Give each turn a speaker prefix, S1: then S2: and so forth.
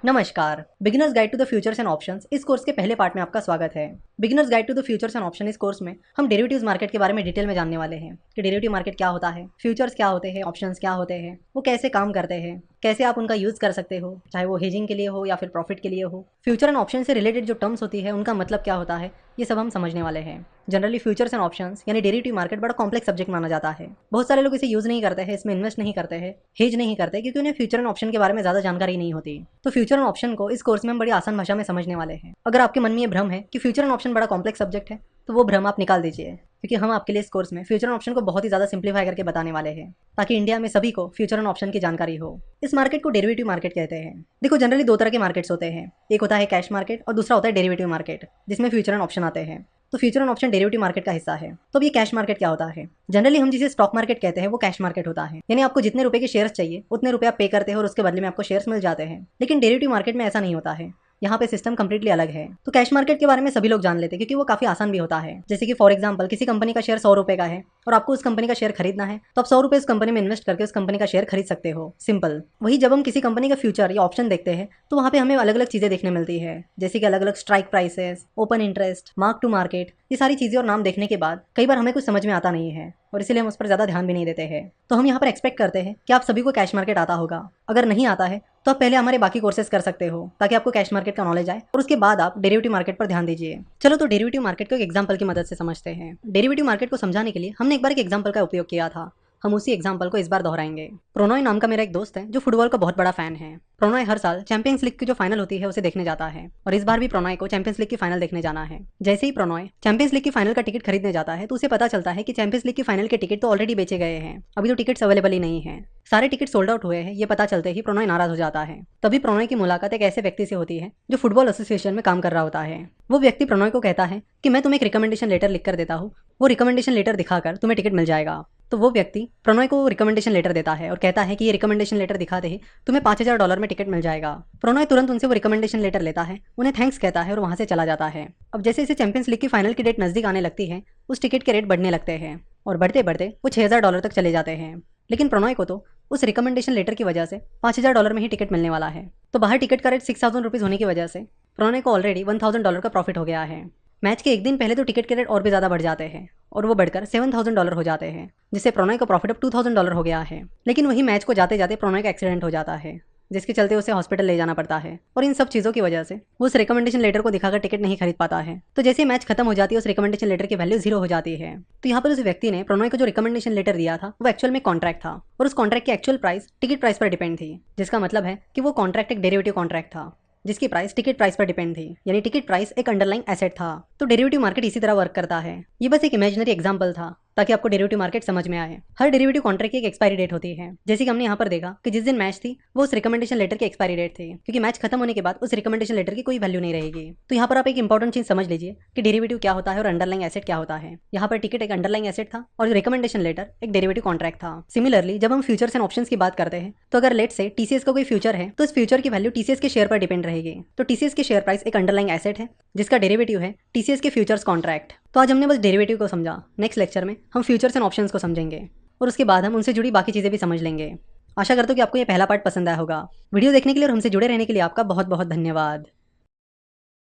S1: नमस्कार। Beginners guide to the futures and options इस course के पहले पार्ट में आपका स्वागत है। Beginners guide to the futures and option इस कोर्स में हम डेरिवेटिव्स मार्केट के बारे में डिटेल में जानने वाले हैं कि डेरिवेटिव मार्केट क्या होता है, फ्यूचर्स क्या होते हैं, ऑप्शंस क्या होते हैं, वो कैसे काम करते हैं, कैसे आप उनका यूज़ कर सकते हो, चाहे वो हेजिंग के लिए हो या फिर प्रॉफिट के लिए हो। फ्यूचर एंड ऑप्शन से रिलेटेड जो टर्म्स होती है उनका मतलब क्या होता है, ये सब हम समझने वाले हैं। जनरली फ्यूचर्स एंड ऑप्शंस यानी डेरिवेटिव मार्केट बड़ा कॉम्प्लेक्स सब्जेक्ट माना जाता है। बहुत सारे लोग इसे यूज़ नहीं करते हैं, इसमें इन्वेस्ट नहीं करते हैं, हेज नहीं करते क्योंकि उन्हें फ्यूचर एंड ऑप्शन के बारे में ज़्यादा जानकारी नहीं होती। तो फ्यूचर एंड ऑप्शन को इस कोर्स में हम बड़ी आसान भाषा में समझने वाले हैं। अगर आपके मन में ये भ्रम है कि फ्यूचर एंड ऑप्शन बड़ा कॉम्प्लेक्स सब्जेक्ट है, तो वो भ्रम आप निकाल दीजिए, क्योंकि हम आपके लिए इस कोर्स में फ्यूचर एंड ऑप्शन को बहुत ही ज़्यादा सिंप्लीफाई करके बताने वाले हैं, ताकि इंडिया में सभी को फ्यूचर एंड ऑप्शन की जानकारी हो। इस मार्केट को डेरिवेटिव मार्केट कहते हैं। देखो, जनरली दो तरह के मार्केट्स होते हैं, एक होता है कैश मार्केट और दूसरा होता है डेरिवेटिव मार्केट, जिसमें फ्यूचर एंड ऑप्शन आते हैं। तो future and option derivative market का हिस्सा है। तो अब ये कैश मार्केट क्या होता है? जनरली हम जिसे स्टॉक मार्केट कहते हैं वो कैश मार्केट होता है, यानी आपको जितने रुपए के शेयर्स चाहिए उतने रुपए आप पे करते हैं और उसके बदले में आपको शेयर्स मिल जाते हैं। लेकिन डेरिवेटिव मार्केट में ऐसा नहीं होता है, यहाँ पे सिस्टम कंप्लीटली अलग है। तो कैश मार्केट के बारे में सभी लोग जान लेते हैं क्योंकि वो काफी आसान भी होता है। जैसे कि फॉर एग्जांपल किसी कंपनी का शेयर 100 रुपए का है और आपको उस कंपनी का शेयर खरीदना है, तो आप 100 रुपए उस कंपनी में इन्वेस्ट करके उस कंपनी का शेयर खरीद सकते हो, सिंपल। वही जब हम किसी कंपनी का फ्यूचर या ऑप्शन देखते हैं तो वहाँ पे हमें अलग अलग चीजें देखने मिलती है, जैसे कि अलग अलग strike prices, open interest, mark to market. ये सारी चीजें और नाम देखने के बाद कई बार हमें कुछ समझ में आता नहीं है और इसीलिए हम उस पर ज़्यादा ध्यान भी नहीं देते हैं। तो हम यहाँ पर एक्सपेक्ट करते हैं कि आप सभी को कैश मार्केट आता होगा। अगर नहीं आता है तो आप पहले हमारे बाकी कोर्सेज कर सकते हो, ताकि आपको कैश मार्केट का नॉलेज आए और उसके बाद आप डेरिवेटिव मार्केट पर ध्यान दीजिए। चलो, तो डेरिवेटिव मार्केट को एक एग्जांपल की मदद से समझते हैं। डेरिवेटिव मार्केट को समझाने के लिए हमने एक बार एक एग्जांपल का उपयोग किया था। हम उसी एग्जांपल को इस बार दोहराएंगे। प्रोनॉय नाम का मेरा एक दोस्त है जो फुटबॉल का बहुत बड़ा फैन है। प्रोनॉय हर साल चैंपियंस लीग की जो फाइनल होती है उसे देखने जाता है और इस बार भी प्रोनॉय को चैंपियंस लीग की फाइनल देखने जाना है। जैसे ही प्रोनॉय चैंपियंस लीग की फाइनल का टिकट खरीदने जाता है तो उसे पता चलता है कि चैंपियंस लीग की फाइनल के टिकट तो ऑलरेडी बेचे गए हैं, अभी तो टिकट्स अवेलेबल ही नहीं है, सारे टिकट सोल्ड आउट हुए हैं। ये पता चलते ही प्रोनॉय नाराज हो जाता है। तभी प्रोनॉय की मुलाकात एक ऐसे व्यक्ति से होती है जो फुटबॉल एसोसिएशन में काम कर रहा होता है। वो व्यक्ति प्रोनॉय को कहता है कि मैं तुम्हें एक रिकमेंडेशन लेटर लिख कर देता हूँ, वो रिकमेंडेशन लेटर दिखाकर तुम्हें टिकट मिल जाएगा। तो वो व्यक्ति प्रोनॉय को रिकमेंडेशन लेटर देता है और कहता है कि ये रिकमेंडेशन लेटर दिखाते ही तुम्हें $5000 में टिकट मिल जाएगा। प्रोनॉय तुरंत उनसे वो रिकमेंडेशन लेटर लेता है, उन्हें थैंक्स कहता है और वहां से चला जाता है। अब जैसे जैसे चैंपियंस लीग की फाइनल की डेट नजदीक आने लगती है, उस टिकट के रेट बढ़ने लगते हैं और बढ़ते बढ़ते वो $6000 तक चले जाते हैं। लेकिन प्रोनॉय को तो उस रिकमेंडेशन लेटर की वजह से $5000 में ही टिकट मिलने वाला है। तो बाहर टिकट का रेट 6000 रुपीज़ होने की वजह से प्रोनॉय को ऑलरेडी $1000 का प्रॉफिट हो गया है। मैच के एक दिन पहले तो टिकट के रेट और भी ज़्यादा बढ़ जाते हैं और वो बढ़कर $7000 हो जाते हैं, जिससे प्रोनॉय का प्रॉफिट अब $2000 हो गया है। लेकिन वही मैच को जाते जाते प्रोनॉय का एक्सीडेंट हो जाता है, जिसके चलते उसे हॉस्पिटल ले जाना पड़ता है और इन सब चीज़ों की वजह से वो उस रिकमेंडेशन लेटर को दिखाकर टिकट नहीं खरीद पाता है। तो जैसे मैच खत्म हो जाती है उस रिकमेंडेशन लेटर की वैल्यू 0 हो जाती है। तो यहाँ पर उस व्यक्ति ने प्रोनॉय को जो रिकमेंडेशन लेटर दिया था वो एक्चुअल में कॉन्ट्रैक्ट था और उस कॉन्ट्रैक्ट की एक्चुअल प्राइस टिकट प्राइस पर डिपेंड थी, जिसका मतलब है कि वो कॉन्ट्रैक्ट एक डेरिवेटिव कॉन्ट्रैक्ट था जिसकी प्राइस टिकट प्राइस पर डिपेंड थी, यानी टिकट प्राइस एक अंडरलाइंग एसेट था। तो डेरिवेटिव मार्केट इसी तरह वर्क करता है। ये बस एक इमेजिनरी एग्जांपल था ताकि आपको डेरिवेटिव मार्केट समझ में आए। हर डेरिवेटिव कॉन्ट्रैक्ट की एक एक्सपायरी डेट होती है, जैसे कि हमने यहाँ पर देखा कि जिस दिन मैच थी वो उस रिकमेंडेशन लेटर की एक्सपायरी डेट थी, क्योंकि मैच खत्म होने के बाद उस रिकमेंडेशन लेटर की कोई वैल्यू नहीं रहेगी। तो यहाँ पर आप एक इंपॉर्टेंट चीज समझ लीजिए कि डेरिवेटिव क्या होता है और अंडरलाइंग एसेट क्या होता है। यहाँ पर टिकट एक अंडरलाइंग एसेट था और रिकमेंडेशन लेटर एक डेरिवेटिव कॉन्ट्रैक्ट था। सिमिलरली जब हम फ्यूचर्स एंड ऑप्शंस की बात करते हैं, तो अगर लेट से टीसीएस का कोई फ्यूचर है तो इस फ्यूचर की वैल्यू टीसीएस के शेयर पर डिपेंड रहेगी। तो टीसीएस के शेयर प्राइस एक अंडरलाइंग एसेट है जिसका डेरिवेटिव है टीसीएस के फ्यूचर्स कॉन्ट्रैक्ट। तो आज हमने बस डेरिवेटिव को समझा। नेक्स्ट लेक्चर में हम फ्यूचर्स एंड ऑप्शंस को समझेंगे और उसके बाद हम उनसे जुड़ी बाकी चीज़ें भी समझ लेंगे। आशा करता हूँ कि आपको ये पहला पार्ट पसंद आया होगा। वीडियो देखने के लिए और हमसे जुड़े रहने के लिए आपका बहुत बहुत धन्यवाद।